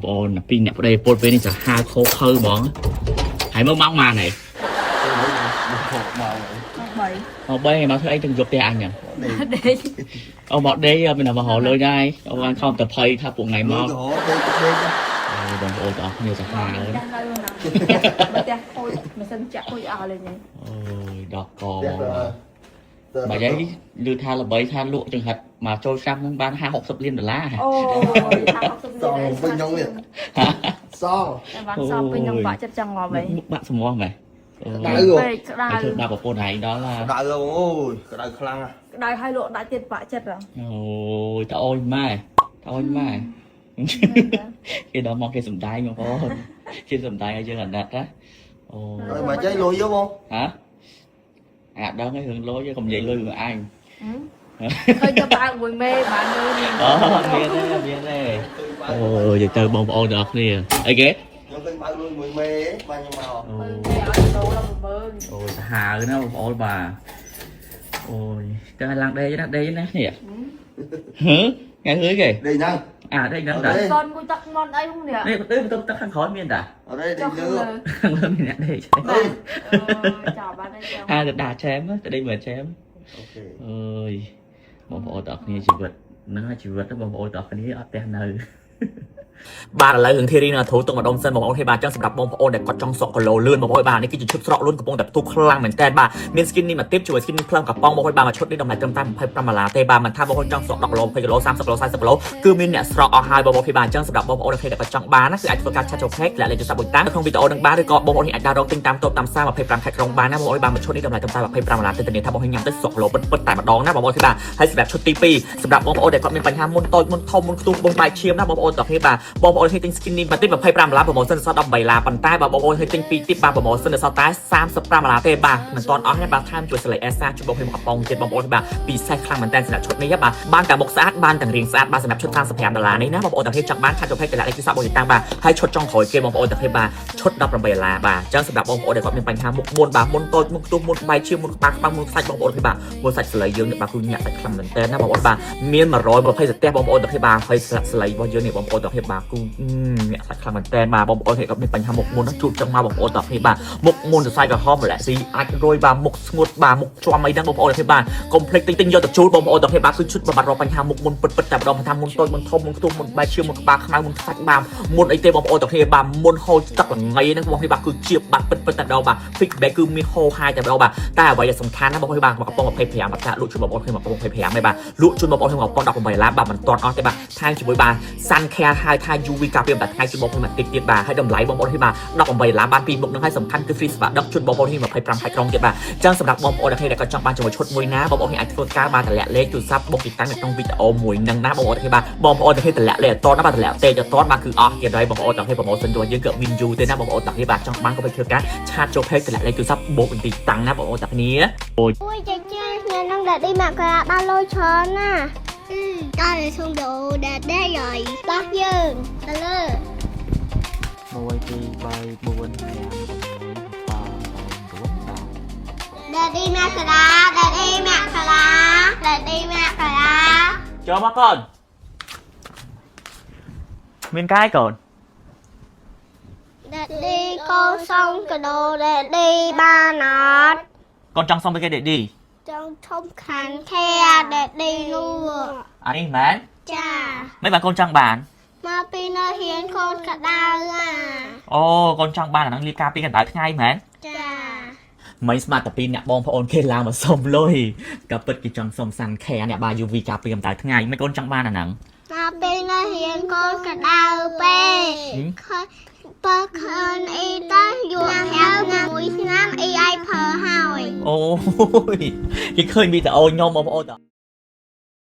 บอลปีเนี่ยประเดี๋ยวปนไปนี่จะหาโคเคอร์บ้องหายเมื่อมั่งมาไหนเอาไปมาเธอไอ้ถึงยกเตะอันยังเอาบอกเด้เป็นอะไรมาห่อเลยได้เอาวันเข้าแต่เพย์ถ้าปุ่งไหนมองบอลโอ้ต่อเนี่ยจะหาเลยดอกกอmà giấy đưa tha là bởi tha lụa trường hợp mà trôi sang bán $260 Song bên nhau liền. Song. Bạn xong ngon vậy. Đại rồi. Cái thứ nào của cô này đó là Đại rồi ôi, cái đại khăn à. Đại hai lụa đại tiền bạ chất rồi. Ôi, tao ôi mai. Cái đó mong cái sầm tay mà có. Cái sầm tay chưa là đặt á. Rồi mà chơi lùi vô không? Hả? À đó cái hướng lối chứ không vậy lùi mà ai. Thôi cho bạn ngồi mê bạn ơi. Biết đấy. Ôi, giờ chơi bông ôi được nè. Ấy ghét. Bao nuôi mùi mê ấy, bao nhiêu màu. Ôi, hà cái nó ôi bà. Ôi, cái lăng đây với nè nè. Hử? Nghe hứa kìa. Đây nhá. À đây nè đã. Con vui tắc ngon ấy không nè. Đây tôi tắc khăn khói miên đã. Ở đây đi nữa. Khăn khói miên đây. Chào bạn đây chào. À đà chém á, tới đây mà chém. Ok. Ôi. Bông ôi tọt này chỉ vật. Nó chỉ vật đó bông ôi tọt cái này ở tên nơi. បាទឥឡូវរឿងធីរីនៅធូរទុកមកដុំសិនបងប្អូនហើយបាទចឹងសម្រាប់បងប្អូនដែលគាត់ចង់សក់គីឡូលឿនបងប្អូនបាទនេះគឺជាឈុតស្រក់លឿនកំពុងតែផ្ទុះខ្លាំងមែនតើបាទមាន skin នេះមកទីបជួយ skin ផ្លឹមកំប៉ុងបងប្អូនបាទមកឈុតនេះតម្លៃត្រឹមតែ$25ទេបាទមិនថាបងប្អូនចង់សក់10គីឡូ20គីឡូ30គីឡូ40គីឡូគឺមានអ្នកស្រក់អស់ហើយបងប្អូនបាទចឹងសម្រាប់បងប្អូនដែលគាត់ចង់បានណាគឺអាចធ្វើការឆាត់ចូល page លាក់លេខទូរស័ព្ទមួយតាមក្នុងវីដេអូនឹងបានឬក៏បងប្អូនអាចដើររកទិញតាមតូបតាមសារ25ខែក្រុងបានណាបងប្អូនបាទមកឈុតនេះតម្លៃត្រឹមតែ$25ទេធានាថាបងប្អូនញ៉ាំទៅសក់គីឡូពិតតែម្ដងណាបងប្អូនបាទហើយសម្រាប់ឈុតទី2សម្រាប់បងប្អូនដែលគាត់មានបញ្ហាមុនតូចមុនធំមុនខ្ទុះបងបាយឈាមណាបងប្អូនទាំងគ្នាបាទបងប្អូនឲ្យទិញ skin នេះមកទី$25ប្រម៉ូសិនសត$13ប៉ុន្តែបើបងប្អូនឲ្យទិញ2ទីបានប្រម៉ូសិនសតតែ$35ទេបាទមិនទាន់អស់ទេបាទថែមជួយស្លេកអេសាជួយបងប្អូនមកកំប៉ុងទៀតបងប្អូនបាទពិសេសខ្លាំងមែនតើសម្រាប់ឈុតនេះបាទបានតែមុខស្អាតបានទាំងរាងស្អាតបាទសម្រាប់ឈុត$35នេះណាបងប្អូនទាំងគ្នាចង់បានខាត់ចូល page កន្លះលេខទូរស័ព្ទបងតាំងបាទហើយឈុតចុងក្រោយគេបងប្អូនទាំងគ្នាបាទឈុត$18បាទអញ្ចឹងសម្រាប់បងប្អូនដែលគាត់មានបញ្ហាមុខមុនបាទមុនតូចមុខខ្ទុះមុនបាយឈាមមុនក្បាលខ្បាំងមុនសាច់បងប្អូនគ្នាបាទមុនសាច់ស្លៃយើងនេះបាទគឺញាក់សាច់ខ្លាំងមែនតើណាបងប្អូនបាទមាន120សតេះបងប្អូនទាំងគ្នាបាទហើយស្លៃរបស់យើងនេះបងប្អូនទាំងគ្នាបាទគឺញាក់សាច់ខ្លាំងមែនតើបាទបងប្អូនគេគាត់មានបញ្ហាមុខមុនជួបចឹងមកបងប្អូនទាំងគ្នាបាទមុខមុនសរសៃក្រហមម្លាក់ស៊ីអាចរយបាទមុខស្ងួតបាទមុខជាប់អីហ្នឹងបងប្អូនទាំងគ្នាបាទកុំភ្លេចទិញយកទៅជូលបងប្អូនទាំងគ្នាបាទគឺឈុតបំបត្តិរកបញ្ហាមុខមុនពិតតែម្ដងមិនថាមុនតូចមុនធំមុនខ្ទុះមុនបាយឈាមមុនក្បាលខ្មៅមុនសាច់បាទមុនអីទេបងប្អូនទាំងគ្នាបាទមុនហូរទឹកល្ងីហ្នឹងបងប្អូនបាទគឺជាបាត់ពិតតែម្ដងបាទ feedback គឺមានហូរហាយតែម្ដងបាទតែអ្វីដែលសំខាន់ណាបងប្អូនបាទកំប៉ុង25បាទលក់ជូនបងប្អូនគ្នាកំប៉ុង25ទេបាទលក់ជូនបងប្អូនគ្នាកំប៉ុង$18បាទមិនទាន់អស់ទេបាទថែមជាមួយបាទ Sun Care ហើយថា UV ការពារតែថ្ងៃជូនបងប្អូនមកតិចទៀតបាទហើយតម្លៃបងប្អូនគ្នាបាទ$18បានពីមុខនឹងហើយសំខាន់គឺ free ស្វាដឹកជូនបងប្អូនគ្នា25ខែក្រុងទៀតបាទអញ្ចឹងសម្រាប់បងប្អូនដែលគាត់ចង់បានជាមួយឈុតមួយណាបងប្អូនគ្នាអាចធ្វើការបានតម្លាក់លេខទូរស័ព្ទបុកទីតាំងនៅក្នុងវីដេអូមួយនឹងណាបងប្អូនគ្នាបាទបងប្អូនគ្នាតម្លាក់លេខអត់តណាបាទតម្លាក់ទេអត់តបាទគឺអស់ទៀតហើយបងប្អូនទាំងគ្នាប្រម៉ូសិនរបស់យើងក៏មានយូរទេណាបងប្អូនទាំងគ្នាបាទចង់បានក៏ទៅធ្វើការឆាតចូល page តម្លាក់លេខទូរស័ព្ទបុកទីតាំងណាបងប្អូនទាំងគ្នាអូយចាចាខ្ញុំនឹងដាក់điមកកាដល់លុយច្រើនណាដល់ទៅសុំដូដាក់ដែរហើយដោះយើងទៅលើ1 2 3 4 5 6 7 8 9 10ដាក់điមកកាដាក់điមកកាដាក់điមកកាចូលមកកូនមានកាយកូនដាក់điកូនសុំកដោដាក់điបានអត់កូនចង់សុំទៅគេដេឌីចង់ធំខាងខែដាក់điនោះអានេះមែនចាមិនបានកូនចង់បានមកពីនៅហ៊ានកូនកដៅអូកូនចង់បានអាហ្នឹងលាការពីកណ្ដៅថ្ងៃមែនចាមិនស្មាតតែពីអ្នកបងប្អូនគេឡើងមកសុំលុយក៏ពិតគេចង់សុំសាន់ខែអ្នកបាទ UV ការពីកម្ដៅថ្ងៃមិនកូនចង់បានអាហ្នឹងមកពីនៅហ៊ានកូនកដៅពេបើខនអីតាយូរហើយមួយឆ្នាំអីឲ្យប្រើហើយអូយគេឃើញវីដេអូខ្ញុំបងប្អូន